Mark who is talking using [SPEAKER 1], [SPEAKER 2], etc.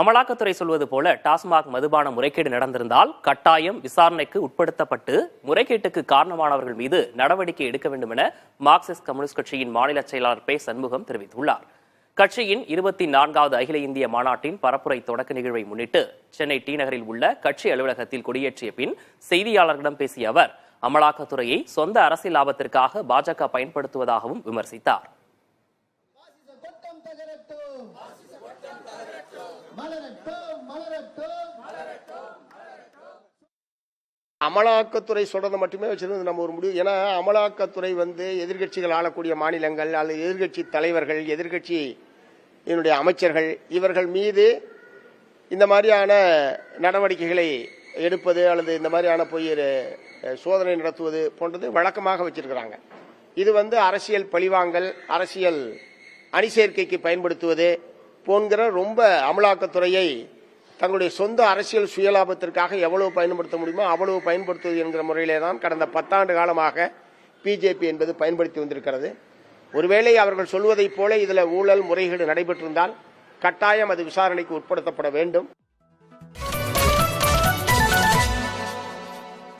[SPEAKER 1] அமலாக்கத்துறை சொல்வது போல டாஸ்மாக் மதுபான முறைகேடு நடந்திருந்தால் கட்டாயம் விசாரணைக்கு உட்படுத்தப்பட்டு முறைகேட்டுக்கு காரணமானவர்கள் மீது நடவடிக்கை எடுக்க வேண்டும் என மார்க்சிஸ்ட் கம்யூனிஸ்ட் கட்சியின் மாநில செயலாளர் பே சண்முகம் தெரிவித்துள்ளார். கட்சியின் 24வது அகில இந்திய மாநாட்டின் பரப்புரை தொடக்க நிகழ்வை முன்னிட்டு சென்னை டி நகரில் உள்ள கட்சி அலுவலகத்தில் கொடியேற்றிய பின் செய்தியாளர்களிடம் பேசிய அவர் அமலாக்கத்துறையை சொந்த அரசியல் லாபத்திற்காக பாஜக பயன்படுத்துவதாகவும் விமர்சித்தார்.
[SPEAKER 2] அமலாக்கத்துறை சொல்றதை மட்டுமே வச்சிருந்து நம்ம ஒரு முடிவு. ஏன்னா அமலாக்கத்துறை எதிர்கட்சிகள் ஆளக்கூடிய மாநிலங்கள் அல்லது எதிர்கட்சி தலைவர்கள், எதிர்கட்சி அமைச்சர்கள் இவர்கள் மீது இந்த மாதிரியான நடவடிக்கைகளை எடுப்பது அல்லது இந்த மாதிரியான போய் சோதனை நடத்துவது போன்றது வழக்கமாக வச்சிருக்கிறாங்க. இது அரசியல் பழிவாங்கல், அரசியல் அணிசேர்க்கைக்கு பயன்படுத்துவது போன்கிற ரொம்ப அமலாக்கத்துறையை தங்களுடைய சொந்த அரசியல் சுயலாபத்திற்காக எவ்வளவு பயன்படுத்த முடியுமோ அவ்வளவு பயன்படுத்துவது என்கிற முறையிலே தான் கடந்த 10 ஆண்டு காலமாக பிஜேபி என்பது பயன்படுத்தி வந்திருக்கிறது. ஒருவேளை அவர்கள் சொல்வதைப் போல இதில் ஊழல் முறைகேடு நடைபெற்றிருந்தால் கட்டாயம் அது விசாரணைக்கு உட்படுத்தப்பட வேண்டும்.